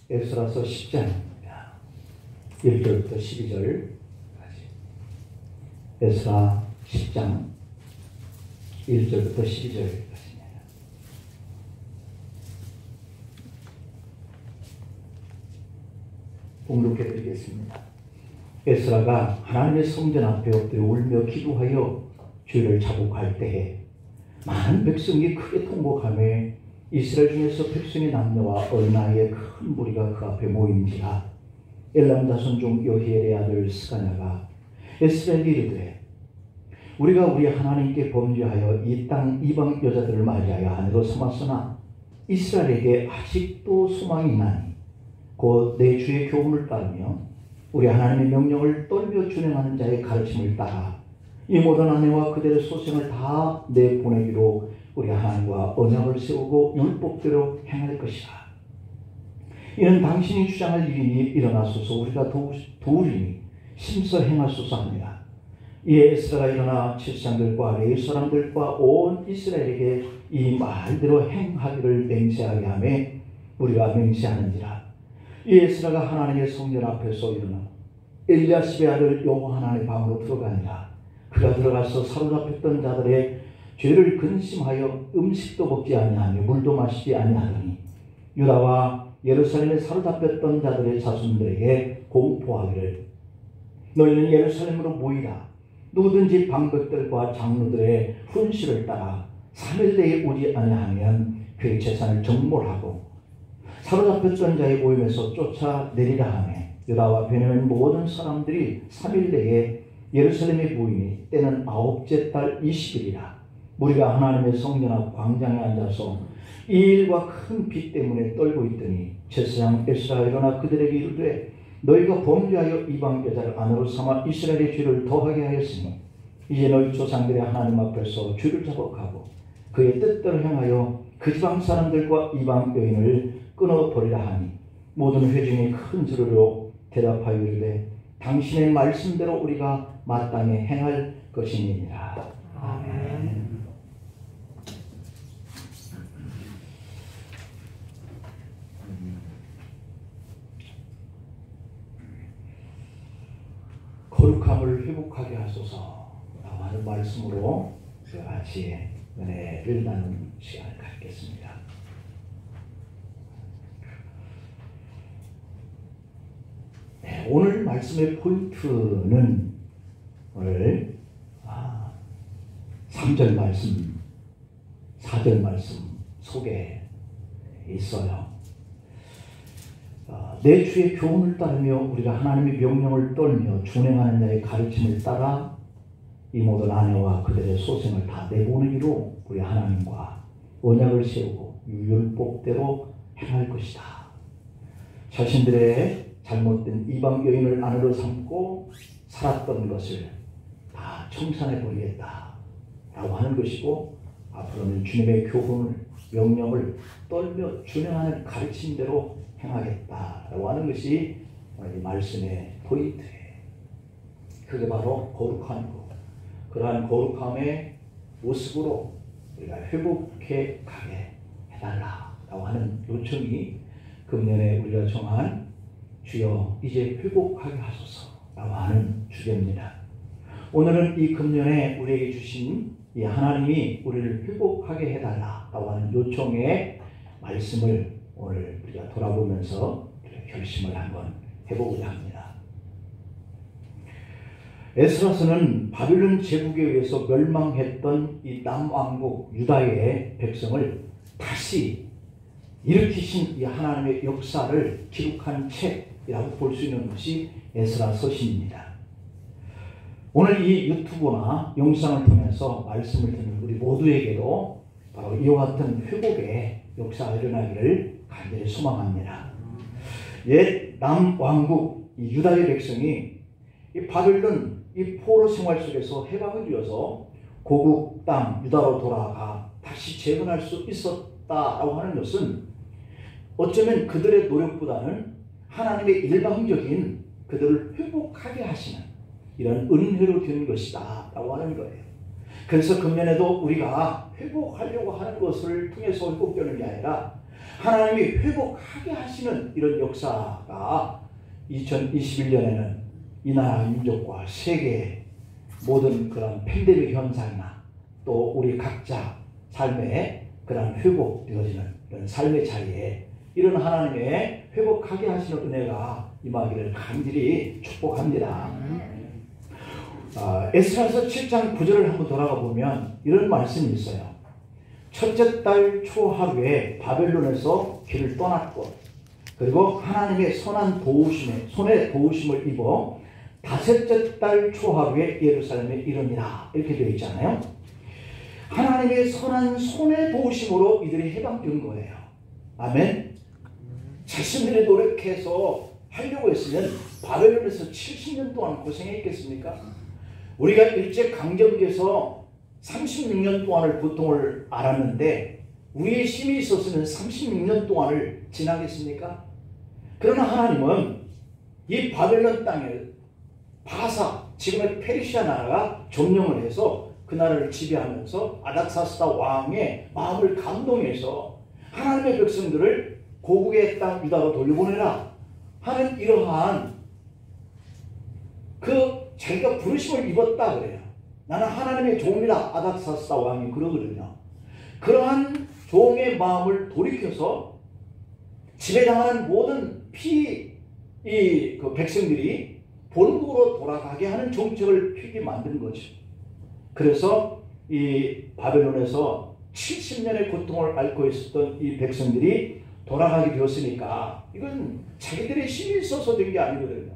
에스라서 10장입니다. 1절부터 12절까지. 에스라 10장 1절부터 12절까지입니다. 봉독해 드리겠습니다. 에스라가 하나님의 성전 앞에 엎드려 울며 기도하여 죄를 자복할 때에 많은 백성이 크게 통곡하며 이스라엘 중에서 백성의 남녀와 어린아이의 큰 무리가 그 앞에 모인지라. 엘람 자손 중 여히엘의 아들 스가냐가 에스라에게 이르되 우리가 우리 하나님께 범죄하여 이 땅 이방 여자들을 맞이하여 아내로 삼았으나 이스라엘에게 아직도 소망이 있나니 곧 내 주의 교훈을 따르며 우리 하나님의 명령을 떨며 준행하는 자의 가르침을 따라 이 모든 아내와 그들의 소생을 다 내보내기로 우리 하나님과 언약을 세우고 율법대로 행할 것이라. 이는 당신이 주장할 일이니 일어나소서 우리가 도우리니 심서 행하소서 합니다. 이에 에스라가 일어나 칠상들과 레위 사람들과 온 이스라엘에게 이 말대로 행하기를 맹세하게 하며 우리가 맹세하는지라. 이 에스라가 하나님의 성전 앞에서 일어나 엘리야십의 아들 여호하나의 방으로 들어가니라. 그가 들어가서 사로잡혔던 자들의 죄를 근심하여 음식도 먹지 아니하며 물도 마시지 아니하더니 유다와 예루살렘에 사로잡혔던 자들의 자손들에게 공포하기를 너희는 예루살렘으로 모이라. 누구든지 방백들과 장로들의 훈시를 따라 3일 내에 오지 아니하면 그의 재산을 정몰하고 사로잡혔던 자의 모임에서 쫓아내리라 하며 유다와 베냐민 모든 사람들이 3일 내에 예루살렘에 모이니 때는 9째 달 20일이라. 우리가 하나님의 성전 앞 광장에 앉아서 이 일과 큰 비 때문에 떨고 있더니 제사장 에스라가 일어나 그들에게 이르되 너희가 범죄하여 이방 여자를 아내로 삼아 이스라엘의 죄를 더하게 하였으니 이제 너희 조상들의 하나님 앞에서 죄를 자복하고 그의 뜻대로 행하여 그 지방 사람들과 이방 여인을 끊어버리라 하니 모든 회중이 큰 소리로 대답하여 이르되 당신의 말씀대로 우리가 마땅히 행할 것이니라. 아멘. 거룩함을 회복하게 하소서 라고 하는 말씀으로 우리가 같이 은혜를 나누는 시간을 갖겠습니다. 네, 오늘 말씀의 포인트는 오늘 3절 말씀, 4절 말씀 속에 있어요. 내 주의 교훈을 따르며 우리가 하나님의 명령을 떨며 준행하는 자의 가르침을 따라 이 모든 아내와 그들의 소생을 다 내보내기로 우리 하나님과 언약을 세우고 율법대로 행할 것이다. 자신들의 잘못된 이방 여인을 아내로 삼고 살았던 것을 다 청산해 버리겠다 라고 하는 것이고, 앞으로는 주님의 교훈을 명령을 떨며 준행하는 가르침대로 행하겠다라고 하는 것이 이 말씀의 포인트예요. 그게 바로 거룩함이고, 그러한 거룩함의 모습으로 우리가 회복해 가게 해달라라고 하는 요청이 금년에 우리가 정한 주여 이제 회복하게 하소서라고 하는 주제입니다. 오늘은 이 금년에 우리에게 주신 이 하나님이 우리를 회복하게 해달라라고 하는 요청의 말씀을 오늘 우리가 돌아보면서 결심을 한번 해보고자 합니다. 에스라서는 바빌론 제국에 의해서 멸망했던 이 남왕국 유다의 백성을 다시 일으키신 이 하나님의 역사를 기록한 책이라고 볼 수 있는 것이 에스라서신입니다. 오늘 이 유튜브나 영상을 통해서 말씀을 듣는 우리 모두에게도 바로 이와 같은 회복의 역사가 일어나기를 간절히 소망합니다. 옛 남왕국 이 유다의 백성이 이 바벨론 이 포로 생활 속에서 해방을 이어서 고국 땅 유다로 돌아가 다시 재건할 수 있었다라고 하는 것은 어쩌면 그들의 노력보다는 하나님의 일방적인 그들을 회복하게 하시는 이런 은혜로 된 것이다 라고 하는 거예요. 그래서 금년에도 우리가 회복하려고 하는 것을 통해서 회복되는 게 아니라 하나님이 회복하게 하시는 이런 역사가 2021년에는 이 나라 민족과 세계의 모든 그런 팬데믹 현상이나 또 우리 각자 삶에 그런 회복되어지는 이런 삶의 자리에 이런 하나님의 회복하게 하시는 은혜가 임하기를 간절히 축복합니다. 에스라서 7장 9절을 한번 돌아가 보면 이런 말씀이 있어요. 첫째 달 초하루에 바벨론에서 길을 떠났고 그리고 하나님의 선한 도우심에 손에 도우심을 입어 다섯째 달 초하루에 예루살렘에 이르니라 이렇게 되어 있잖아요. 하나님의 선한 손의 도우심으로 이들이 해방된 거예요. 아멘. 자신들이 노력해서 하려고 했으면 바벨론에서 70년 동안 고생했겠습니까? 우리가 일제강점기에서 36년 동안을 고통을 알았는데 우리의 힘이 있었으면 36년 동안을 지나겠습니까? 그러나 하나님은 이 바벨론 땅에 바사, 지금의 페르시아 나라가 점령을 해서 그 나라를 지배하면서 아닥사스다 왕의 마음을 감동해서 하나님의 백성들을 고국의 땅 유다로 돌려보내라 하는 이러한 그 자기가 부르심을 입었다 그래요. 나는 하나님의 종이다. 아닥사스다 왕이 그러거든요. 그러한 종의 마음을 돌이켜서 지배당하는 모든 그 백성들이 본국으로 돌아가게 하는 정책을 펴게 만든 거죠. 그래서 이 바벨론에서 70년의 고통을 앓고 있었던 이 백성들이 돌아가게 되었으니까 이건 자기들의 힘이 있어서 된 게 아니거든요.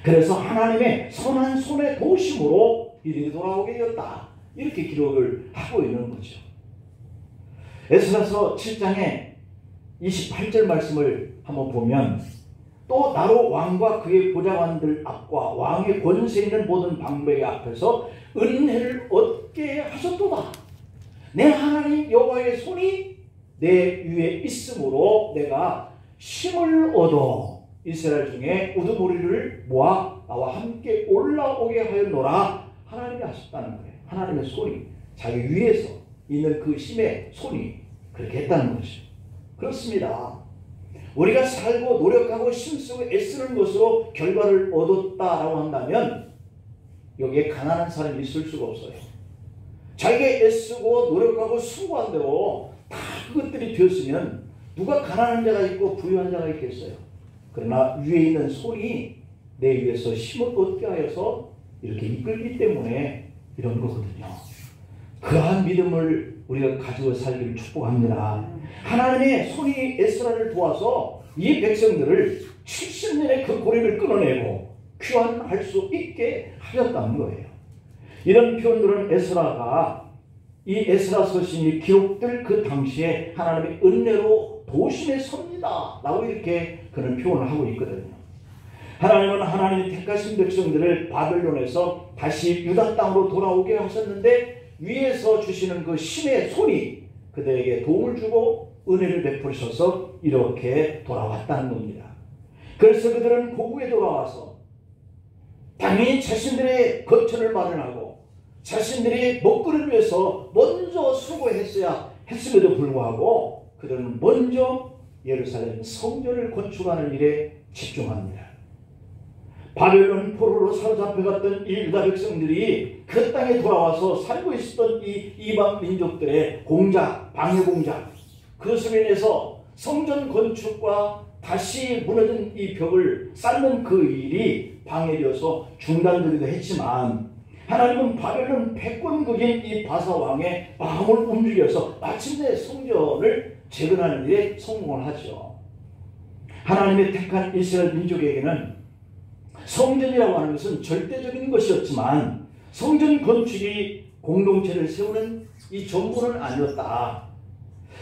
그래서 하나님의 선한 손의 도우심으로 이들이 돌아오게 되었다. 이렇게 기록을 하고 있는 거죠. 에스라서 7장의 28절 말씀을 한번 보면 또 나로 왕과 그의 보좌관들 앞과 왕의 권세 있는 모든 방백의 앞에서 은혜를 얻게 하셨도다. 내 하나님 여호와의 손이 내 위에 있으므로 내가 힘을 얻어 이스라엘 중에 우두머리를 모아 나와 함께 올라오게 하였노라. 하나님이 하셨다는 거예요. 하나님의 손이 자기 위에서 있는 그 힘의 손이 그렇게 했다는 거죠. 그렇습니다. 우리가 살고 노력하고 힘쓰고 애쓰는 것으로 결과를 얻었다라고 한다면 여기에 가난한 사람이 있을 수가 없어요. 자기가 애쓰고 노력하고 수고한 대로 다 그것들이 되었으면 누가 가난한 자가 있고 부유한 자가 있겠어요. 그러나 위에 있는 손이 내 위에서 힘을 얻게 하여서 이렇게 이끌기 때문에 이런 거거든요. 그러한 믿음을 우리가 가지고 살기를 축복합니다. 하나님의 손이 에스라를 도와서 이 백성들을 70년의 그 고립을 끊어내고 귀환할 수 있게 하였다는 거예요. 이런 표현들은 에스라가 이 에스라 서신이 기록될 그 당시에 하나님의 은혜로 도심에 섭니다 라고 이렇게 그런 표현을 하고 있거든요. 하나님은 하나님이 택하신 백성들을 바벨론에서 다시 유다 땅으로 돌아오게 하셨는데 위에서 주시는 그 신의 손이 그들에게 도움을 주고 은혜를 베푸셔서 이렇게 돌아왔다는 겁니다. 그래서 그들은 고국에 돌아와서 당연히 자신들의 거처를 마련하고 자신들이 먹거리를 위해서 먼저 수고했어야 했음에도 불구하고 그들은 먼저 예루살렘 성전을 건축하는 일에 집중합니다. 바벨론 포로로 사로잡혀갔던 이 유다 백성들이 그 땅에 돌아와서 살고 있었던 이 이방 민족들의 공작, 방해 공작, 그것으로 인해서 성전 건축과 다시 무너진 이 벽을 쌓는 그 일이 방해되어서 중단되기도 했지만 하나님은 바벨론 패권국인 이 바사 왕의 마음을 움직여서 마침내 성전을 재건하는 일에 성공을 하죠. 하나님의 택한 이스라엘 민족에게는 성전이라고 하는 것은 절대적인 것이었지만 성전 건축이 공동체를 세우는 이 전부는 아니었다.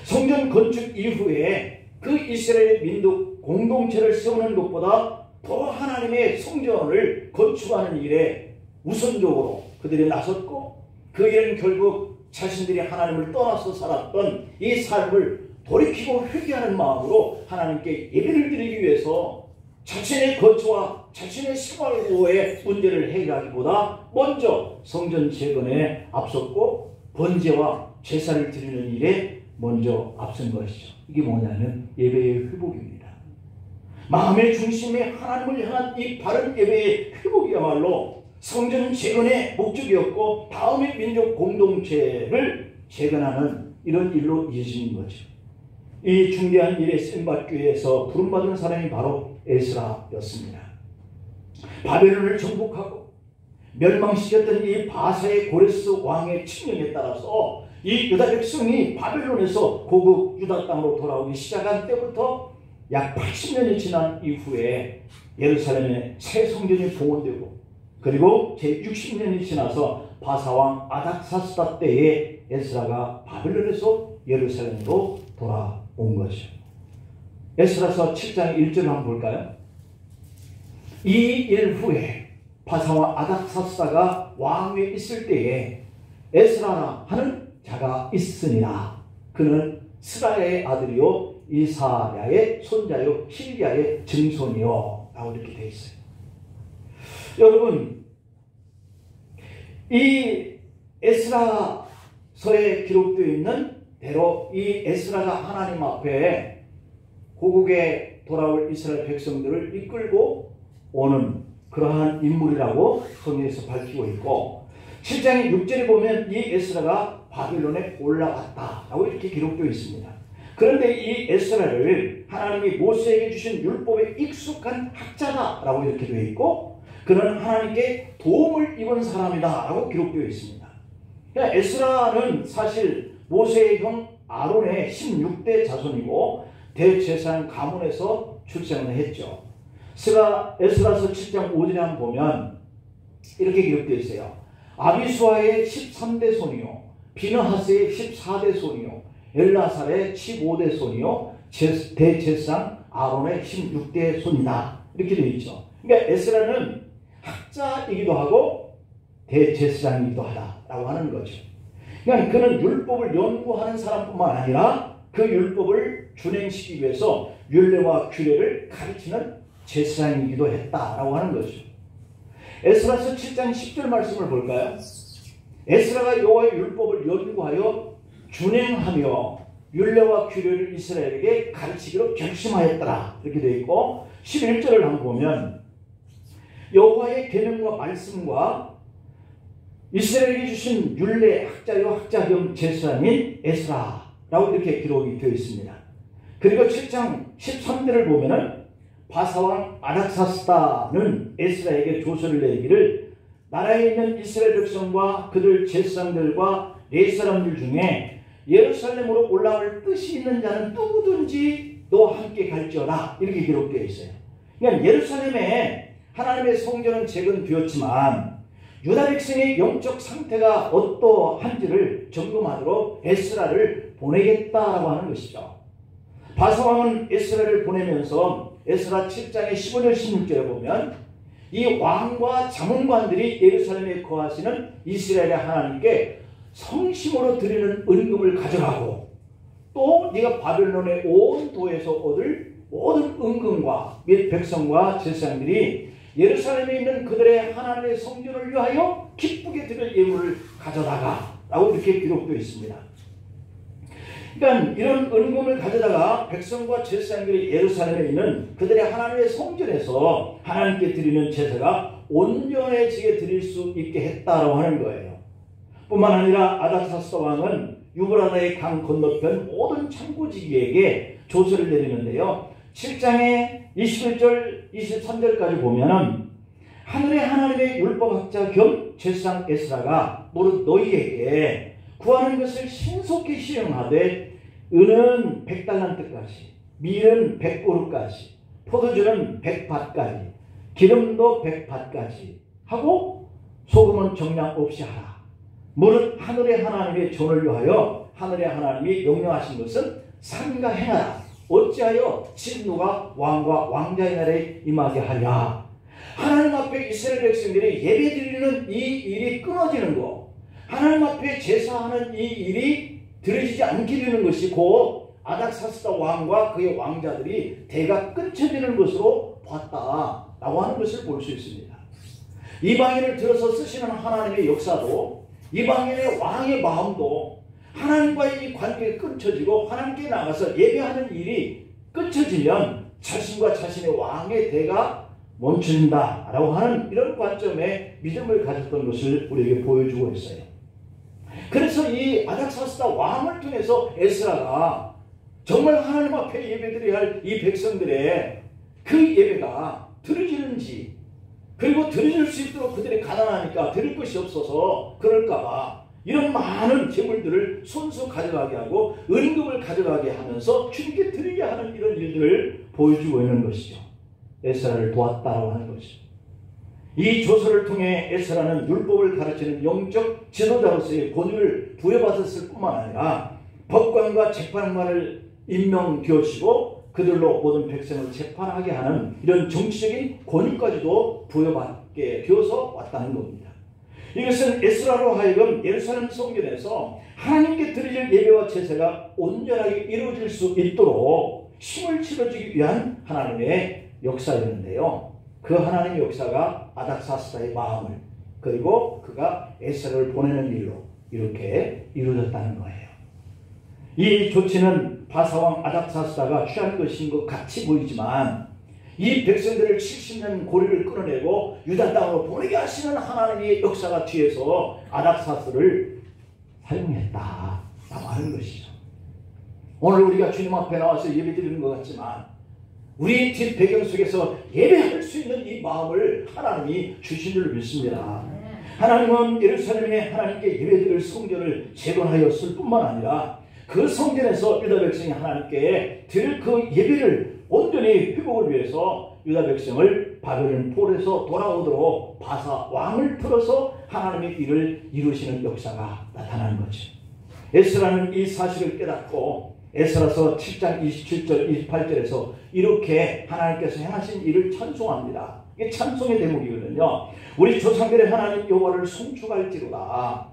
성전 건축 이후에 그 이스라엘 민족 공동체를 세우는 것보다 더 하나님의 성전을 건축하는 일에 우선적으로 그들이 나섰고 그 일은 결국 자신들이 하나님을 떠나서 살았던 이 삶을 돌이키고 회개하는 마음으로 하나님께 예배를 드리기 위해서 자신의 거처와 자신의 생활고의 문제를 해결하기보다 먼저 성전 재건에 앞섰고 번제와 제사를 드리는 일에 먼저 앞선 것이죠. 이게 뭐냐면 예배의 회복입니다. 마음의 중심에 하나님을 향한 이 바른 예배의 회복이야말로 성전 재건의 목적이었고 다음의 민족 공동체를 재건하는 이런 일로 이어지는 거죠. 이 중대한 일에 쓰임받기 위해서 부름받은 사람이 바로 에스라였습니다. 바벨론을 정복하고 멸망시켰던 이 바사의 고레스 왕의 칙령에 따라서 이 유다 백성이 바벨론에서 고국 유다 땅으로 돌아오기 시작한 때부터 약 80년이 지난 이후에 예루살렘의 새 성전이 봉헌되고 그리고 제60년이 지나서 바사왕 아닥사스다 때에 에스라가 바벨론에서 예루살렘으로 돌아온 거죠. 에스라서 7장 1절을 한번 볼까요? 이 일 후에 바사왕 아닥사스다가 왕위에 있을 때에 에스라라 하는 자가 있으니라. 그는 스라야의 아들이요 이사야의 손자요 힐기야의 증손이요 라고 이렇게 되어 있어요. 여러분, 이 에스라서에 기록되어 있는 대로 이 에스라가 하나님 앞에 고국에 돌아올 이스라엘 백성들을 이끌고 오는 그러한 인물이라고 성경에서 밝히고 있고 7장의 6절에 보면 이 에스라가 바빌론에 올라갔다라고 이렇게 기록되어 있습니다. 그런데 이 에스라를 하나님이 모세에게 주신 율법에 익숙한 학자다라고 이렇게 되어 있고 그는 하나님께 도움을 입은 사람이다라고 기록되어 있습니다. 그러니까 에스라는 사실 모세의 형 아론의 16대 자손이고 대제사장 가문에서 출생을 했죠. 에스라서 7장 5절에 한번 보면 이렇게 기록되어 있어요. 아비수아의 13대 손이요 비느하스의 14대 손이요 엘라살의 15대 손이요 대제사장 아론의 16대 손이다 이렇게 되어 있죠. 그러니까 에스라는 학자이기도 하고 대제사장이기도 하다라고 하는 거죠. 그러니까 그는 율법을 연구하는 사람뿐만 아니라 그 율법을 준행시키기 위해서 율례와 규례를 가르치는 제사장이기도 했다라고 하는 거죠. 에스라서 7장 10절 말씀을 볼까요? 에스라가 여호와의 율법을 연구하여 준행하며 율례와 규례를 이스라엘에게 가르치기로 결심하였더라 이렇게 되어 있고 11절을 한번 보면 여호와의 계명과 말씀과 이스라엘에게 주신 율례 학자요 학자 겸 제사장인 에스라라고 이렇게 기록이 되어 있습니다. 그리고 7장 13절을 보면은 바사왕 아닥사스다는 에스라에게 조서를 내기를 나라에 있는 이스라엘 백성과 그들 제사장들과 네 사람들 중에 예루살렘으로 올라올 뜻이 있는 자는 누구든지 너와 함께 갈지어다 이렇게 기록되어 있어요. 그러니까 예루살렘에 하나님의 성전은 재건되었지만 유다 백성의 영적 상태가 어떠한지를 점검하도록 에스라를 보내겠다라고 하는 것이죠. 바사왕은 에스라를 보내면서 에스라 7장의 15절 16절에 보면 이 왕과 자문관들이 예루살렘에 거하시는 이스라엘의 하나님께 성심으로 드리는 은금을 가져가고 또 네가 바벨론의 온 도에서 얻을 모든 은금과 및 백성과 제사장들이 예루살렘에 있는 그들의 하나님의 성전을 위하여 기쁘게 드릴 예물을 가져다가 라고 이렇게 기록되어 있습니다. 그러니까 이런 은금을 가져다가 백성과 제사장들이 예루살렘에 있는 그들의 하나님의 성전에서 하나님께 드리는 제사가 온전해지게 드릴 수 있게 했다라고 하는 거예요. 뿐만 아니라 아닥사스다 왕은 유브라나의 강 건너편 모든 창고지기에게 조서를 내리는데요. 7장의 21절 23절까지 보면은 하늘의 하나님의 율법학자 겸 제사장 에스라가 무릇 너희에게 구하는 것을 신속히 시행하되 은은 100달란트까지 밀은 100고루까지 포도주는 100밭까지 기름도 100밭까지 하고 소금은 정량 없이 하라. 무릇 하늘의 하나님의 존을 위하여 하늘의 하나님이 명령하신 것은 삼가 행하라. 어찌하여 진노가 왕과 왕자의 날에 임하게 하랴. 하나님 앞에 이스라엘 백성들이 예배드리는 이 일이 끊어지는 것, 하나님 앞에 제사하는 이 일이 드려지지 않게 되는 것이 곧 아닥사스다 왕과 그의 왕자들이 대가 끊쳐지는 것으로 봤다라고 하는 것을 볼 수 있습니다. 이방인을 들어서 쓰시는 하나님의 역사도 이방인의 왕의 마음도 하나님과의 이 관계가 끊쳐지고 하나님께 나가서 예배하는 일이 끊쳐지면 자신과 자신의 왕의 대가 멈춘다라고 하는 이런 관점의 믿음을 가졌던 것을 우리에게 보여주고 있어요. 그래서 이 아닥사스다 왕을 통해서 에스라가 정말 하나님 앞에 예배드려야 할 이 백성들의 그 예배가 드려지는지, 그리고 드려질 수 있도록 그들이 가난하니까 드릴 것이 없어서 그럴까봐 이런 많은 재물들을 손수 가져가게 하고 은금을 가져가게 하면서 주님께 드리게 하는 이런 일들을 보여주고 있는 것이죠. 에스라를 도왔다라고 하는 것이죠. 이 조서를 통해 에스라는 율법을 가르치는 영적 지도자로서의 권위를 부여받았을 뿐만 아니라 법관과 재판관을 임명되어지고 그들로 모든 백성을 재판하게 하는 이런 정치적인 권위까지도 부여받게 되어서 왔다는 겁니다. 이것은 에스라로 하여금 예루살렘 성전에서 하나님께 드릴 예배와 제사가 온전하게 이루어질 수 있도록 힘을 실어주기 위한 하나님의 역사였는데요. 그 하나님의 역사가 아닥사스다의 마음을, 그리고 그가 에스라를 보내는 일로 이렇게 이루어졌다는 거예요. 이 조치는 바사왕 아닥사스다가 취한 것인 것 같이 보이지만 이 백성들을 70년 고리를 끌어내고 유다 땅으로 보내게 하시는 하나님의 역사가 뒤에서 아닥사스를 사용했다라고 하는 것이죠. 오늘 우리가 주님 앞에 나와서 예배드리는 것 같지만 우리 뒷 배경 속에서 예배할 수 있는 이 마음을 하나님이 주신 줄 믿습니다. 하나님은 예루살렘에 하나님께 예배드릴 성전을 재건하였을 뿐만 아니라 그 성전에서 유다 백성이 하나님께 드릴 그 예배를 온전히 회복을 위해서 유다 백성을 바벨론 폴에서 돌아오도록 바사 왕을 틀어서 하나님의 일을 이루시는 역사가 나타나는 거죠. 에스라는 이 사실을 깨닫고 에스라서 7장 27절 28절에서 이렇게 하나님께서 행하신 일을 찬송합니다. 이게 찬송의 대목이거든요. 우리 조상들의 하나님 여호와를 송축할지로다.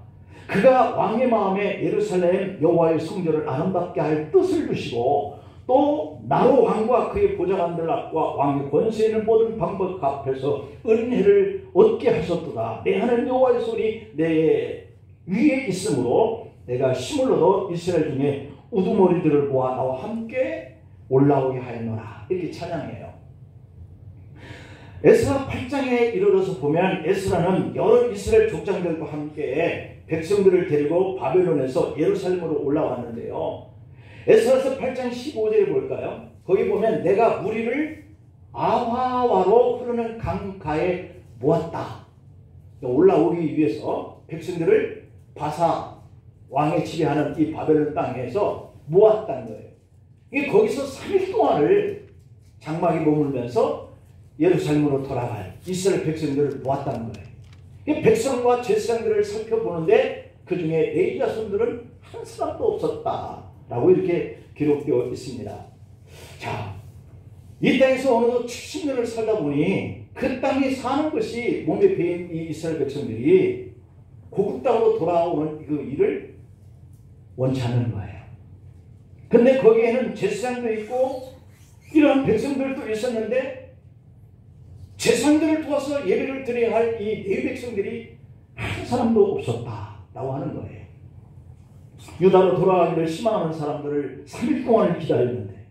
그가 왕의 마음에 예루살렘 여호와의 성전을 아름답게 할 뜻을 두시고 또 나로 왕과 그의 보좌관들과 왕의 권세 있는 모든 방법 앞에서 은혜를 얻게 하셨도다. 내 하나님 여호와의 손이 내 위에 있으므로 내가 힘을 얻어 이스라엘 중에 우두머리들을 모아 나와 함께 올라오게 하였노라. 이렇게 찬양해요. 에스라 8장에 이르러서 보면 에스라는 여러 이스라엘 족장들과 함께 백성들을 데리고 바벨론에서 예루살렘으로 올라왔는데요. 에스라서 8장 15절에 볼까요? 거기 보면 내가 무리를 아화와로 흐르는 강가에 모았다. 올라오기 위해서 백성들을 바사 왕의 지배하는 이 바벨론 땅에서 모았다는 거예요. 이게 거기서 3일 동안을 장막에 머물면서 예루살렘으로 돌아갈 이스라엘 백성들을 모았다는 거예요. 이 백성과 제사장들을 살펴보는데 그 중에 레위 자손들은 한 사람도 없었다라고 이렇게 기록되어 있습니다. 자, 이 땅에서 어느덧 70년을 살다 보니 그 땅에 사는 것이 몸에 배인 이 이스라엘 백성들이 고국 땅으로 돌아오는 그 일을 원치 않는 거예요. 근데 거기에는 제사장도 있고 이런 백성들도 있었는데 제사장들을 도와서 예배를 드려야 할 이 레위 백성들이 한 사람도 없었다라고 하는 거예요. 유다로 돌아가기를 희망하는 사람들을 3일 동안을 기다렸는데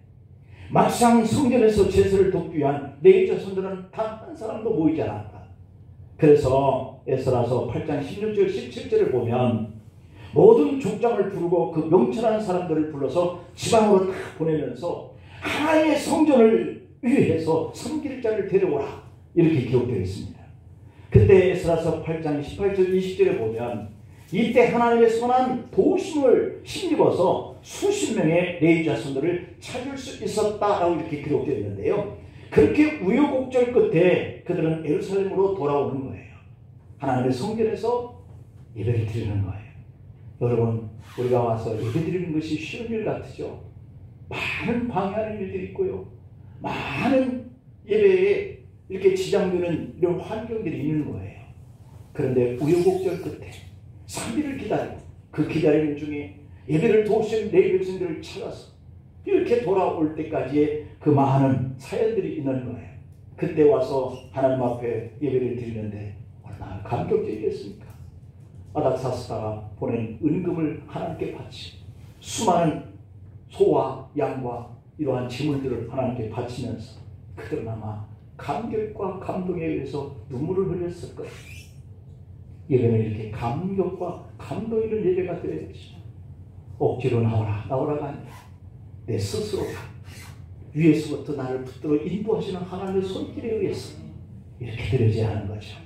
막상 성전에서 제사를 돕기 위한 레위 자손들은 단 한 사람도 모이지 않았다. 그래서 에스라서 8장 16절 17절을 보면 모든 족장을 부르고 그 명철한 사람들을 불러서 지방으로 다 보내면서 하나님의 성전을 위해서 섬길 자를 데려오라. 이렇게 기록되어 있습니다. 그때 에스라서 8장 18절 20절에 보면 이때 하나님의 선한 도우심을 힘입어서 수십 명의 레위 자손들을 찾을 수 있었다라고 이렇게 기록되어 있는데요. 그렇게 우여곡절 끝에 그들은 예루살렘으로 돌아오는 거예요. 하나님의 성전에서 예배를 드리는 거예요. 여러분, 우리가 와서 예배드리는 것이 쉬운 일 같으죠. 많은 방해하는 일들이 있고요. 많은 예배에 이렇게 지장되는 이런 환경들이 있는 거예요. 그런데 우여곡절 끝에 3일을 기다리고 그 기다리는 중에 예배를 도우시는 레위 백성들을 찾아서 이렇게 돌아올 때까지의 그 많은 사연들이 있는 거예요. 그때 와서 하나님 앞에 예배를 드리는데 얼마나 감격적이겠습니까? 아닥사스다가 보낸 은금을 하나님께 바치고 수많은 소와 양과 이러한 재물들을 하나님께 바치면서 그들은 아마 감격과 감동에 의해서 눈물을 흘렸을 거예요. 예배는 이렇게 감격과 감동 있는 예배가 되어야지. 억지로 나오라가 아니라 내 스스로가 위에서부터 나를 붙들어 인도하시는 하나님의 손길에 의해서 이렇게 드려져야 하는 거죠.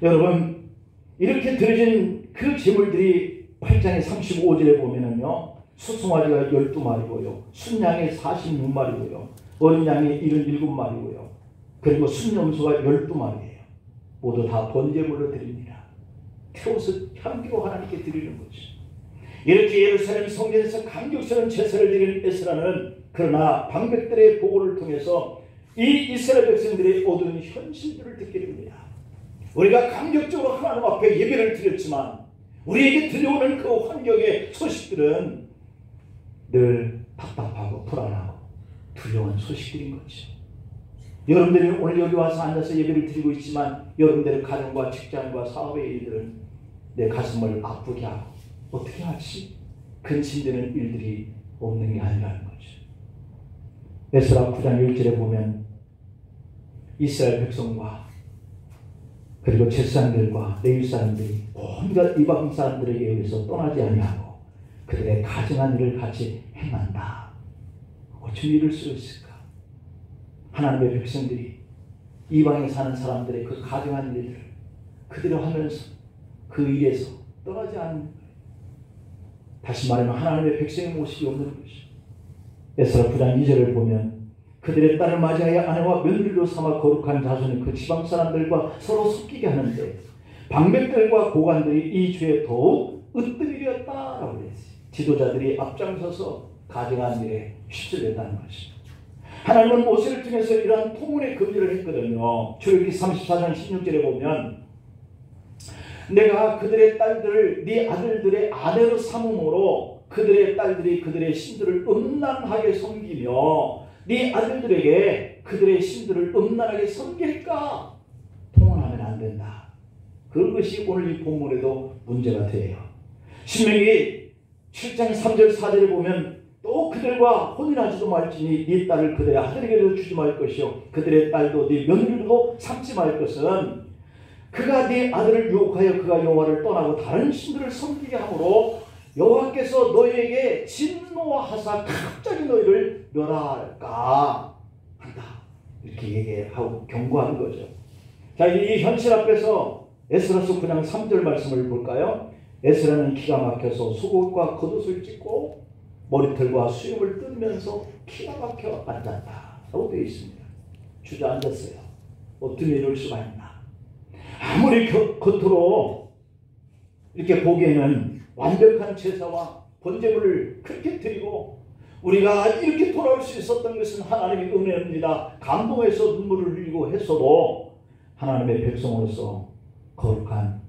여러분, 이렇게 드려진 그 제물들이 8장의 35절에 보면은요, 수송아지가 12마리고요, 순양이 46마리고요, 어린 양이 77마리고요, 그리고 순염소가 12마리예요. 모두 다 번제물로 드립니다. 태워서 향기로 하나님께 드리는 거죠. 이렇게 예루살렘 성전에서 감격스러운 제사를 드리는 에스라는 그러나 방백들의 보고를 통해서 이 이스라엘 백성들의 어두운 현실들을 듣게 됩니다. 우리가 감격적으로 하나님 앞에 예배를 드렸지만 우리에게 들려오는 그 환경의 소식들은 늘 답답하고 불안하고 두려운 소식들인 거죠. 여러분들이 오늘 여기 와서 앉아서 예배를 드리고 있지만 여러분들의 가정과 직장과 사업의 일들은 내 가슴을 아프게 하고 어떻게 하지? 근심되는 일들이 없는 게 아니라는 거죠. 에스라 9장 1절에 보면 이스라엘 백성과 그리고 제사장들과 레위 사람들이 온갖 이방 사람들에게 의해서 떠나지 아니하고 그들의 가증한 일을 같이 행한다. 어쩜 이럴 수 있을까? 하나님의 백성들이 이방에 사는 사람들의 그 가증한 일들을 그들이 하면서 그 일에서 떠나지 않는 거예요. 다시 말하면 하나님의 백성의 모습이 없는 것이죠. 에스라 9장 2절을 보면 그들의 딸을 맞이하여 아내와 며느리로 삼아 거룩한 자손이 그 지방 사람들과 서로 섞이게 하는데 방백들과 고관들이 이 죄에 더욱 으뜸이었다라고 그랬어요. 지도자들이 앞장서서 가증한 일에 휩쓸렸다는 것이죠. 하나님은 모세를 통해서 이러한 통혼의 금지를 했거든요. 출애굽기 34장 16절에 보면 내가 그들의 딸들을 네 아들들의 아내로 삼음으로 그들의 딸들이 그들의 신들을 음란하게 섬기며 네 아들들에게 그들의 신들을 음란하게 섬길까? 통혼하면 안 된다. 그것이 오늘 이 본문에도 문제가 돼요. 신명기 7장 3절 4절에 보면 또 그들과 혼인하지도 말지니 네 딸을 그들의 아들에게도 주지 말 것이요 그들의 딸도 네 며느리도 삼지 말 것은 그가 네 아들을 유혹하여 그가 여호와를 떠나고 다른 신들을 섬기게 하므로 여호와께서 너희에게 진노하사 갑자기 너희를 멸할까 한다. 이렇게 얘기하고 경고하는 거죠. 자, 이 현실 앞에서 에스라서 9장 3절 말씀을 볼까요? 에스라는 기가 막혀서 속옷과 겉옷을 찢고 머리털과 수염을 뜯으면서 기가 막혀 앉았다 라고 되어 있습니다. 주저앉았어요. 어떻게 이럴 수가 있나. 아무리 겉으로 이렇게 보기에는 완벽한 제사와 번제물을 그렇게 드리고 우리가 이렇게 돌아올 수 있었던 것은 하나님의 은혜입니다. 감동해서 눈물을 흘리고 했어도 하나님의 백성으로서 거룩한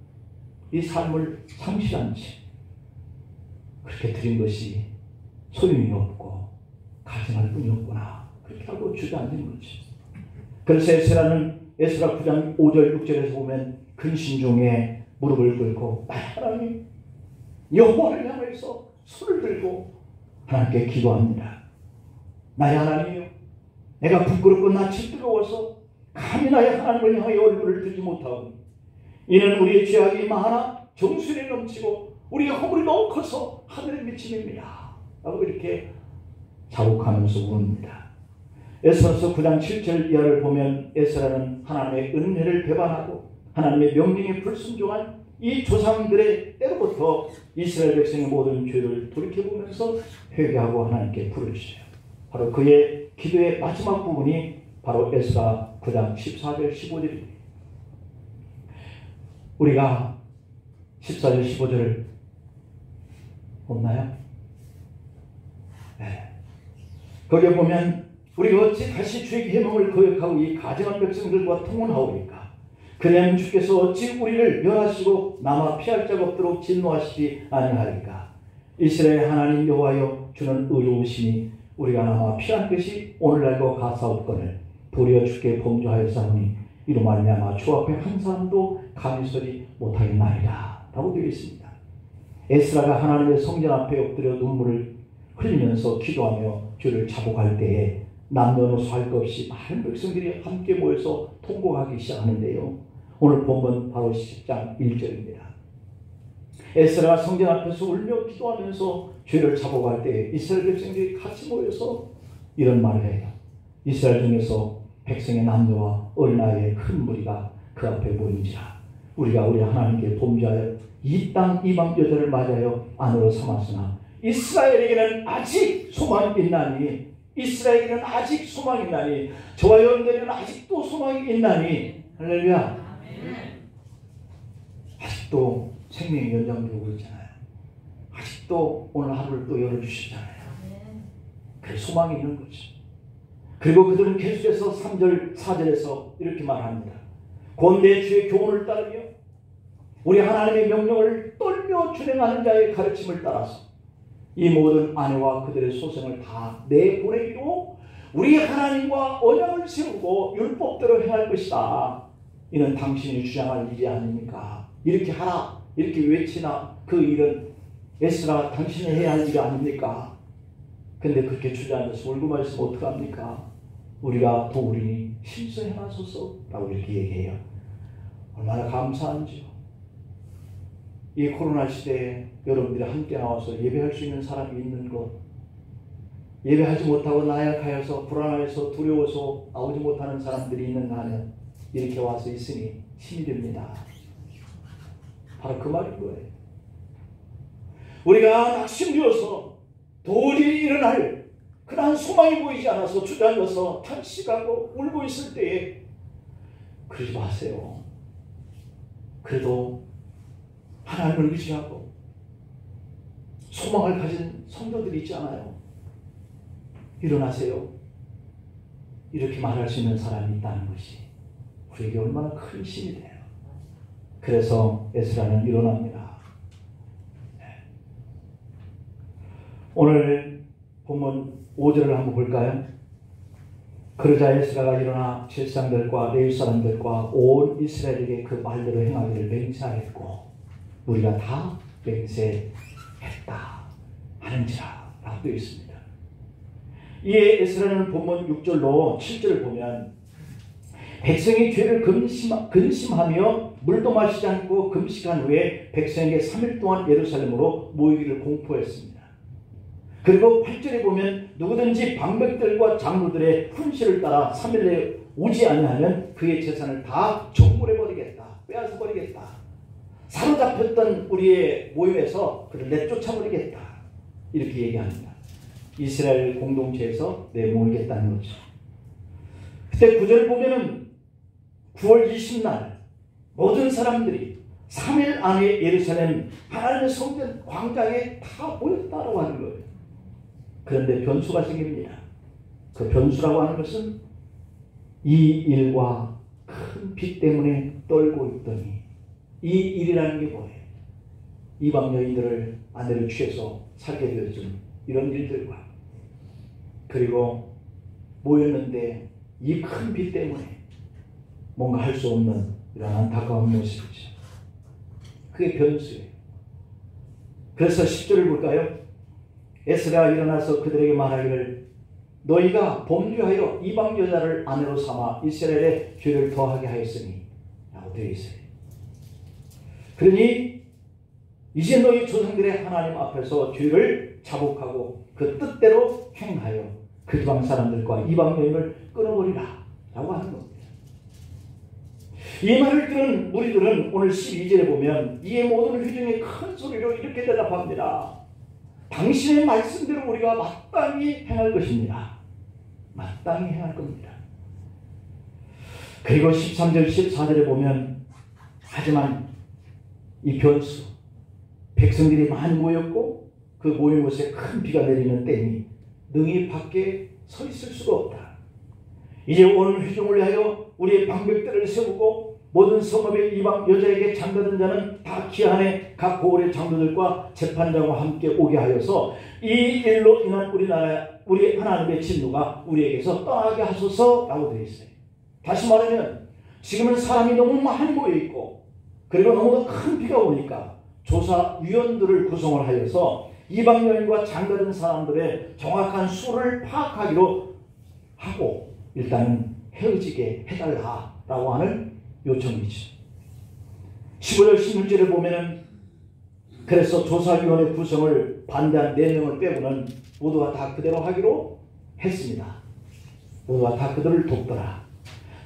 이 삶을 상실한 채 그렇게 드린 것이 소용이 없고 가증할 뿐이었구나. 그렇게 하고 주저앉는 거죠. 그래서 에스라 9장 5절 6절에서 보면 근심중에 무릎을 꿇고 나의 하나님 여호와를 향해서 손을 들고 하나님께 기도합니다. 나의 하나님이요 내가 부끄럽고 낯이 뜨거워서 감히 나의 하나님을 향해 얼굴을 들지 못하고 이는 우리의 죄악이 많아 정수리 넘치고 우리의 허물이 너무 커서 하늘에 미침입니다 라고 이렇게 자복하면서 우는다. 에스라서 9장 7절 이하를 보면 에스라는 하나님의 은혜를 배반하고 하나님의 명령에 불순종한 이 조상들의 때로부터 이스라엘 백성의 모든 죄를 돌이켜보면서 회개하고 하나님께 부르짖어요. 바로 그의 기도의 마지막 부분이 바로 에스라 9장 14절 15절입니다. 우리가 14절 15절을 없나요? 네. 거기에 보면 우리가 어찌 다시 주의 계명을 거역하고 이 가증한 백성들과 통혼하오리까? 그냥 주께서 어찌 우리를 멸하시고 남아 피할 자가 없도록 진노하시지 아니하리까? 이스라엘 하나님 여호와여 주는 의로우시니 우리가 남아 피한 것이 오늘날과 가사옵거늘 도리어 주께 범죄하였사오니 이로 말미암아 주 앞에 한 사람도 감히 서지 못하겠나이다 라고 되어 있습니다. 에스라가 하나님의 성전 앞에 엎드려 눈물을 흘리면서 기도하며 주를 자복할 때에 남녀노소 할 것 없이 많은 백성들이 함께 모여서 통곡하기 시작하는데요. 오늘 본문 바로 10장 1절입니다. 에스라가 성전 앞에서 울며 기도하면서 죄를 자복할 때 이스라엘 백성들이 같이 모여서 이런 말을 해요. 이스라엘 중에서 백성의 남녀와 어린아이의 큰 무리가 그 앞에 모인지라. 우리가 우리 하나님께 범죄하여 이 땅 이방 여자를 맞이하여 아내로 삼았으나 이스라엘에게는 아직 소망이 있나니, 이스라엘에게는 아직 소망이 있나니, 저와 여러분들에게는 아직도 소망이 있나니. 할렐루야. 아직도 생명의 연장되고 있잖아요. 아직도 오늘 하루를 또 열어주시잖아요. 그 소망이 있는 거죠. 그리고 그들은 계속해서 3절 4절에서 이렇게 말합니다. 곧 내 주의 교훈을 따르며 우리 하나님의 명령을 떨며 준행하는 자의 가르침을 따라서 이 모든 아내와 그들의 소생을 다 내보내기로 우리 하나님과 언약을 세우고 율법대로 행할 것이다. 이는 당신이 주장할 일이 아닙니까? 이렇게 하라, 이렇게 외치나 그 일은 에스라 당신이 해야 할 일이 아닙니까? 근데 그렇게 주저앉아서 울고 말씀 어떡합니까? 우리가 도우리니 힘써 행하소서 라고 이렇게 얘기해요. 얼마나 감사한지요. 이 코로나 시대에 여러분들이 함께 나와서 예배할 수 있는 사람이 있는 것, 예배하지 못하고 나약하여서 불안해서 두려워서 나오지 못하는 사람들이 있는가 하면 이렇게 와서 있으니 힘이 됩니다. 바로 그 말인 거예요. 우리가 낙심되어서 도저히 일어날 그러한 소망이 보이지 않아서 주저앉아서 탄식하고 울고 있을 때에 그러지 마세요. 그래도 하나님을 의지하고 소망을 가진 성도들이 있지 않아요. 일어나세요. 이렇게 말할 수 있는 사람이 있다는 것이 우리에게 얼마나 큰 힘이 돼요. 그래서 에스라는 일어납니다. 오늘 본문 5절을 한번 볼까요? 그러자 에스라가 일어나 칠상들과 레위 사람들과 온 이스라엘에게 그 말대로 행하기를 맹세하였고 우리가 다 맹세했다 하는지라 라고 되어 있습니다. 이에 에스라는 본문 6절로 7절을 보면 백성이 죄를 근심하며 물도 마시지 않고 금식한 후에 백성에게 3일 동안 예루살렘으로 모이기를 공포했습니다. 그리고 8절에 보면 누구든지 방백들과 장로들의 훈시를 따라 3일 내에 오지 아니하면 그의 재산을 다 정벌해버리겠다, 빼앗아버리겠다, 사로잡혔던 우리의 모임에서 그를 내쫓아버리겠다 이렇게 얘기합니다. 이스라엘 공동체에서 내모으겠다는 거죠. 그때 9절 보면은 9월 20날 모든 사람들이 3일 안에 예루살렘 하나님의 성전 광장에 다 모였다고 하는 거예요. 그런데 변수가 생깁니다. 그 변수라고 하는 것은 이 일과 큰 빚 때문에 떨고 있더니 이 일이라는 게 뭐예요? 이방 여인들을 아내를 취해서 살게 되었던 이런 일들과 그리고 모였는데 이 큰 빚 때문에 뭔가 할 수 없는 이런 안타까운 모습이죠. 그게 변수예요. 그래서 10절을 볼까요? 에스라가 일어나서 그들에게 말하기를 너희가 범죄하여 이방 여자를 아내로 삼아 이스라엘의 죄를 더하게 하였으니 라고 되어 있어요. 그러니 이제 너희 조상들의 하나님 앞에서 죄를 자복하고 그 뜻대로 행하여 그 지방 사람들과 이방 여인을 끊어버리라 라고 하는 겁니다. 이 말을 들은 무리들은 오늘 12절에 보면 이에 모든 회중이 큰 소리로 이렇게 대답합니다. 당신의 말씀대로 우리가 마땅히 행할 것입니다. 마땅히 행할 겁니다. 그리고 13절 14절에 보면 하지만 이 변수 백성들이 많이 모였고 그 모인 곳에 큰 비가 내리는 때니 능히 밖에 서 있을 수가 없다. 이제 온 회중을 위하여 우리의 방백들을 세우고 모든 성읍의 이방 여자에게 장가든 자는 다 기한에 각 고을의 장로들과 재판장과 함께 오게 하여서 이 일로 인한 우리 하나님의 진노가 우리에게서 떠나게 하소서라고 되어 있어요. 다시 말하면 지금은 사람이 너무 많이 모여 있고 그리고 너무 큰 비가 오니까 조사위원들을 구성을 하여서 이방 여인과 장가든 사람들의 정확한 수를 파악하기로 하고 일단은 헤어지게 해달라라고 하는 요청이죠. 15절 16절을 보면은 그래서 조사위원회 구성을 반대한 4명을 빼고는 모두가 다 그대로 하기로 했습니다. 모두가 다 그들을 돕더라.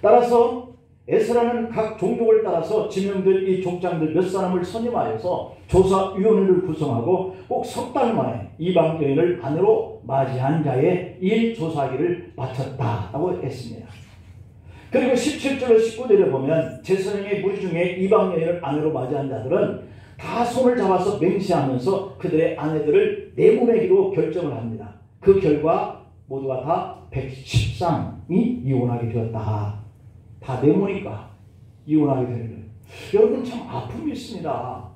따라서 에스라는 각 종족을 따라서 지명된 이 족장들 몇 사람을 선임하여서 조사위원회를 구성하고 꼭 석 달 만에 이방 여인을 아내로 맞이한 자의 일 조사하기를 마쳤다라고 했습니다. 그리고 17절로 19절에 보면 제사장의 무리 중에 이방 여인을 아내로 맞이한 자들은 다 손을 잡아서 맹세하면서 그들의 아내들을 내보내기로 결정을 합니다. 그 결과 모두가 다 110쌍이 이혼하게 되었다. 다 내모니까 이혼하게 되는 거예요. 여러분 참 아픔이 있습니다.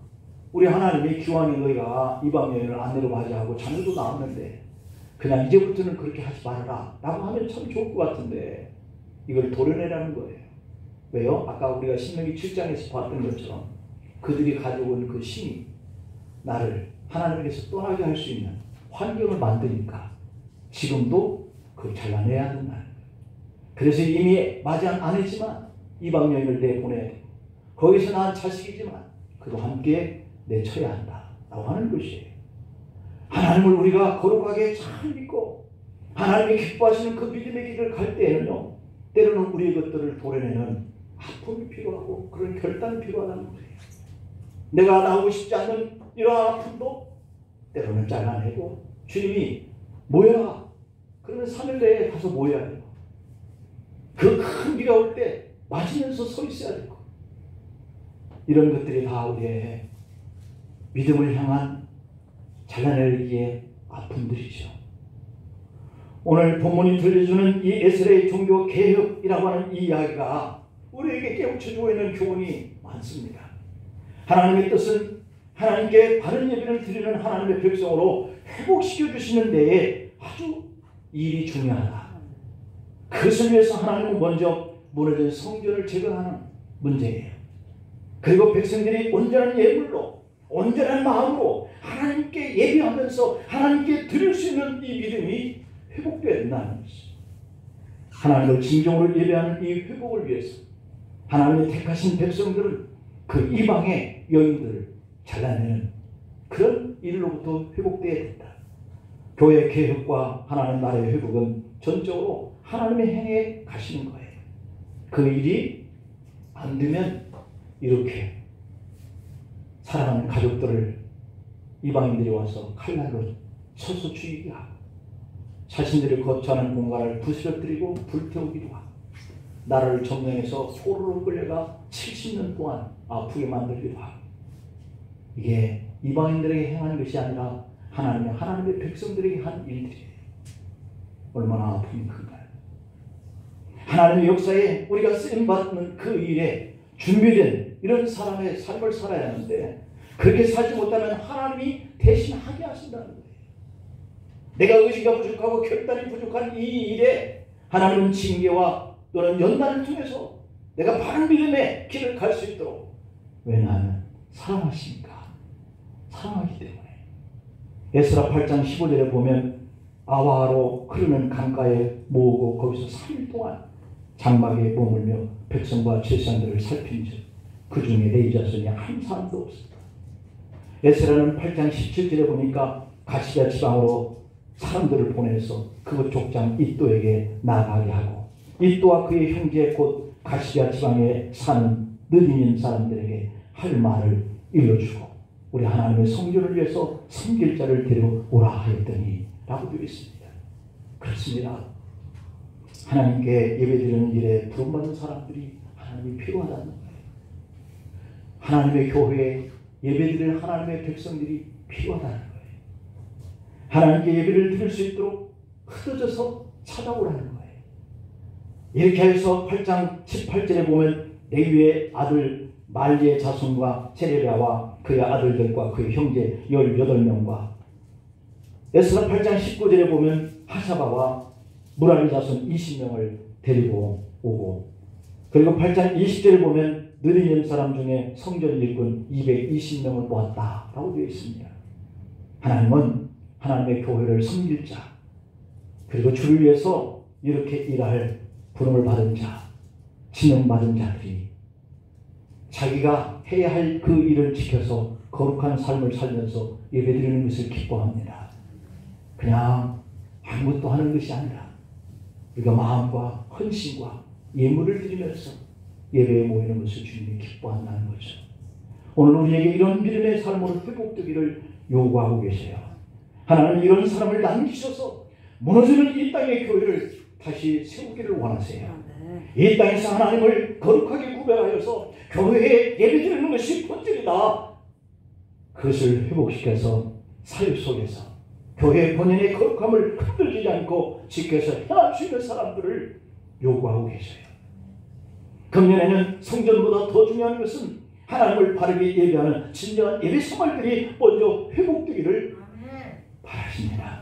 우리 하나님이 기왕에 너희가 이방 여인을 아내로 맞이하고 자녀도 낳았는데 그냥 이제부터는 그렇게 하지 말아라 라고 하면 참 좋을 것 같은데 이걸 도려내라는 거예요. 왜요? 아까 우리가 신명기 7장에서 봤던 것처럼 그들이 가지고 온 그 힘이 나를 하나님께서 떠나게 할 수 있는 환경을 만드니까 지금도 그걸 잘라내야 된다는 거예요. 그래서 이미 맞이한 아내지만 이방 여인을 내보내야 되고 거기서 낳은 자식이지만 그도 함께 내쳐야 한다라고 하는 것이에요. 하나님을 우리가 거룩하게 잘 믿고 하나님이 기뻐하시는 그 믿음의 길을 갈 때에는요 때로는 우리의 것들을 도려내는 아픔이 필요하고 그런 결단이 필요하다는 거예요. 내가 나오고 싶지 않는 이런 아픔도 때로는 잘라내고 주님이 모여라 그러면 3일 내에 가서 모여야 돼요. 그 큰 비가 올 때 맞으면서 서 있어야 되고 이런 것들이 다 우리의 믿음을 향한 잘라내기의 아픔들이죠. 오늘 본문이 들려주는 이 에스라의 종교 개혁이라고 하는 이 이야기가 우리에게 깨우쳐주고 있는 교훈이 많습니다. 하나님의 뜻은 하나님께 바른 예배를 드리는 하나님의 백성으로 회복시켜 주시는 데에 아주 일이 중요하다. 그것을 위해서 하나님은 먼저 무너진 성전을 재건하는 문제예요. 그리고 백성들이 온전한 예물로 온전한 마음으로 하나님께 예배하면서 하나님께 드릴 수 있는 이 믿음이 회복되어야 된다는 것이죠. 하나님을 진정으로 예배하는 이 회복을 위해서 하나님의 택하신 백성들은 그 이방의 여인들을 잘라내는 그런 일로부터 회복되어야 된다. 교회 개혁과 하나님 나라의 회복은 전적으로 하나님의 행에 가시는 거예요. 그 일이 안 되면 이렇게 사랑하는 가족들을 이방인들이 와서 칼날로 쳐서 죽이게 하고 자신들이 거처하는 공간을 부스러뜨리고 불태우기도 하고 나라를 점령해서 포로로 끌려가 70년 동안 아프게 만들기도 하고 이게 이방인들에게 행한 것이 아니라 하나님의 백성들에게 한 일들이에요. 얼마나 아픔이 큰가요? 하나님의 역사에 우리가 쓰임받는 그 일에 준비된 이런 사람의 삶을 살아야 하는데 그렇게 살지 못하면 하나님이 대신 하게 하신다는 거예요. 내가 의지가 부족하고 결단이 부족한 이 일에 하나님은 징계와 또는 연단을 통해서 내가 바른 믿음의 길을 갈 수 있도록 왜냐하면 사랑하시니까 사랑하기 때문에 에스라 8장 15절에 보면 아와로 흐르는 강가에 모으고 거기서 3일 동안 장막에 머물며 백성과 제사장들을 살핀즉 그 중에 레위 자손이 한 사람도 없었다. 에스라는 8장 17절에 보니까 가시랴 지방으로 사람들을 보내서 그 족장 이또에게 나아가게 하고 이또와 그의 형제 곧 가시랴 지방에 사는 느디민 사람들에게 할 말을 일러주고 우리 하나님의 성전을 위해서 섬길 자를 데리고 오라 하였더니 라고 되어 있습니다. 그렇습니다. 하나님께 예배드리는 일에 부름받는 사람들이 하나님이 필요하다는 거예요. 하나님의 교회에 예배드리는 하나님의 백성들이 필요하다는 거예요. 하나님께 예배를 드릴 수 있도록 흩어져서 찾아오라는 거예요. 이렇게 해서 8장 18절에 보면 레위의 아들 말리의 자손과 세레비아와 그의 아들들과 그의 형제 18명과 에스라 8장 19절에 보면 하사바와 무라리 자손 20명을 데리고 오고 그리고 8장 20절을 보면 느리는 사람 중에 성전 일꾼 220명을 모았다라고 되어 있습니다. 하나님은 하나님의 교회를 섬길 자, 그리고 주를 위해서 이렇게 일할 부름을 받은 자, 지명받은 자들이 자기가 해야 할 그 일을 지켜서 거룩한 삶을 살면서 예배드리는 것을 기뻐합니다. 그냥 아무것도 하는 것이 아니라 우리가 마음과 헌신과 예물을 드리면서 예배에 모이는 것을 주님이 기뻐한다는 거죠. 오늘 우리에게 이런 믿음의 삶으로 회복되기를 요구하고 계세요. 하나님 이런 사람을 남기셔서 무너지는 이 땅의 교회를 다시 세우기를 원하세요. 이 땅에서 하나님을 거룩하게 구별하여서 교회에 예배드리는 것이 본질이다. 그것을 회복시켜서 사회 속에서 교회 본연의 거룩함을 흔들리지 않고 지켜서 행할 수 있는 사람들을 요구하고 계셔요. 금년에는 성전보다 더 중요한 것은 하나님을 바르게 예배하는 진정한 예배 생활들이 먼저 회복되기를 바라십니다.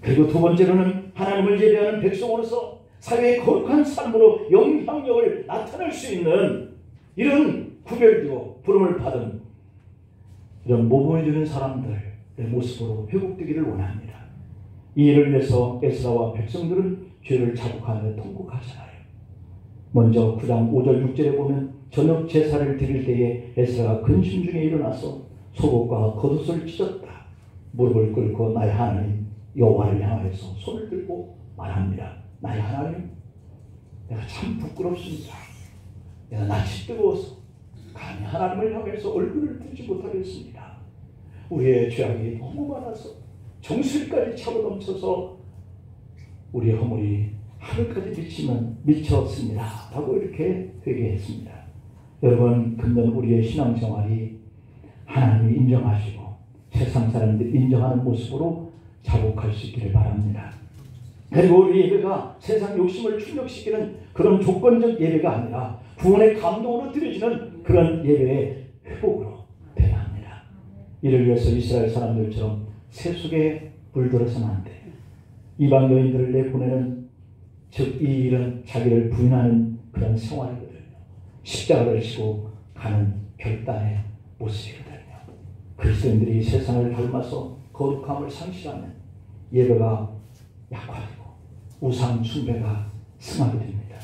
그리고 두 번째로는 하나님을 예배하는 백성으로서 사회의 거룩한 삶으로 영향력을 나타낼 수 있는 이런 구별되고 부름을 받은 이런 모범해주는 사람들의 모습으로 회복되기를 원합니다. 이 일을 위해서 에스라와 백성들은 죄를 자복하며 통곡하잖아요. 먼저 9장 5절 6절에 보면 저녁 제사를 드릴 때에 에스라가 근심 중에 일어나서 속옷과 겉옷을 찢었다. 무릎을 꿇고 나의 하나님 여호와를 향하여서 손을 들고 말합니다. 나의 하나님, 내가 참 부끄럽습니다. 내가 낯이 뜨거워서 감히 하나님을 향해서 얼굴을 들지 못하겠습니다. 우리의 죄악이 너무 많아서 정수리까지 차고 넘쳐서 우리의 허물이 하늘까지 미쳤습니다. 라고 이렇게 회개했습니다. 여러분, 금년 우리의 신앙생활이 하나님이 인정하시고 세상 사람들이 인정하는 모습으로 자복할 수 있기를 바랍니다. 그리고 우리 예배가 세상 욕심을 충족시키는 그런 조건적 예배가 아니라 구원의 감동으로 드려지는 그런 예배의 회복으로 되어야 합니다. 이를 위해서 이스라엘 사람들처럼 세속에 물들어서는 안 돼요. 이방 여인들을 내보내는 즉 이 일은 자기를 부인하는 그런 생활이거든요. 십자가를 지고 가는 결단의 모습이거든요. 그리스도인들이 세상을 닮아서 거룩함을 상실하면 예배가 약화되고 우상 숭배가 승하게 됩니다.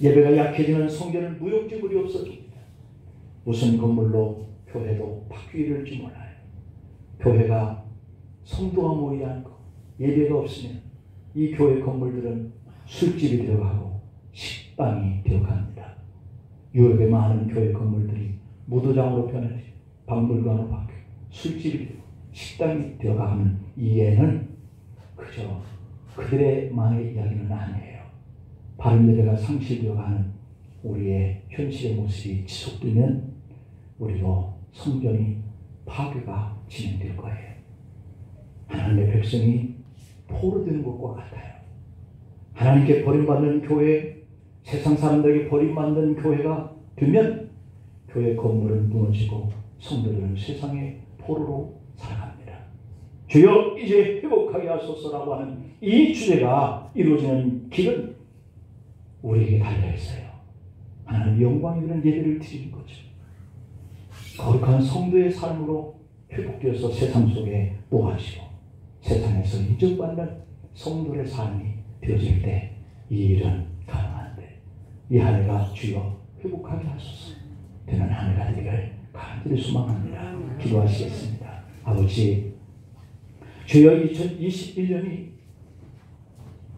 예배가 약해지는 성전은 무용지물이 없어집니다. 무슨 건물로 교회도 바뀌릴지 몰라요. 교회가 성도가 모이지 않고 예배가 없으면 이 교회 건물들은 술집이 되어가고 식당이 되어갑니다. 유럽의 많은 교회 건물들이 무도장으로 변해서 박물관으로 바뀌고 술집이 되고 식당이 되어가는 이해는 그저 그들의만의 이야기는 아니에요. 바른 예배가 상실되어가는 우리의 현실의 모습이 지속되면 우리도 성전이 파괴가 진행될 거예요. 하나님의 백성이 포로되는 것과 같아요. 하나님께 버림받는 교회, 세상 사람들에게 버림받는 교회가 되면 교회 건물은 무너지고 성도들은 세상의 포로로 살아갑니다. 주여 이제 회복하게 하소서라고 하는 이 주제가 이루어지는 길은 우리에게 달려있어요. 하나님 영광이 되는 예배를 드리는 거죠. 거룩한 성도의 삶으로 회복되어서 세상 속에 놓아지고 세상에서 인정받는 성도의 삶이 되어질 때 이 일은 가능한데 이 한 해가 주여 회복하게 하소서 되는 한 해가 되기를 간절히 소망합니다. 기도하시겠습니다. 아버지, 주여 2021년이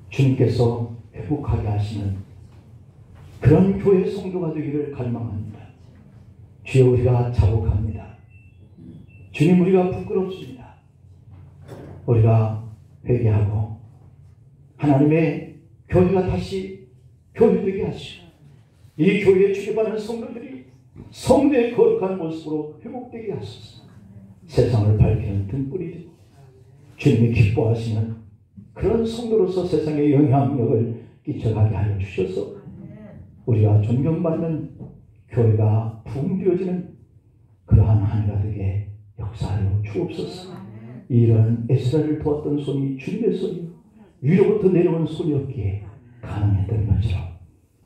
주님께서 회복하게 하시는 그런 교회 성도가 되기를 갈망합니다. 주여 우리가 자복합니다. 주님 우리가 부끄럽습니다. 우리가 회개하고 하나님의 교회가 다시 교회되게 하시고 이 교회에 출입하는 성도들이 성도의 거룩한 모습으로 회복되게 하소서. 세상을 밝히는 등불이 되고 주님이 기뻐하시는 그런 성도로서 세상에 영향력을 끼쳐가게 하여 주셔서 우리가 존경받는 교회가 붕괴어지는 그러한 한 해가 되게 역사하여 주옵소서. 이런 에스라를 도왔던 손이 주님의 손이 위로부터 내려온 손이었기에 가능했던 것처럼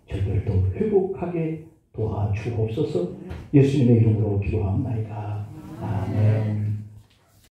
저희들도 회복하게 도와주옵소서. 예수님의 이름으로 기도합나이다. 아멘.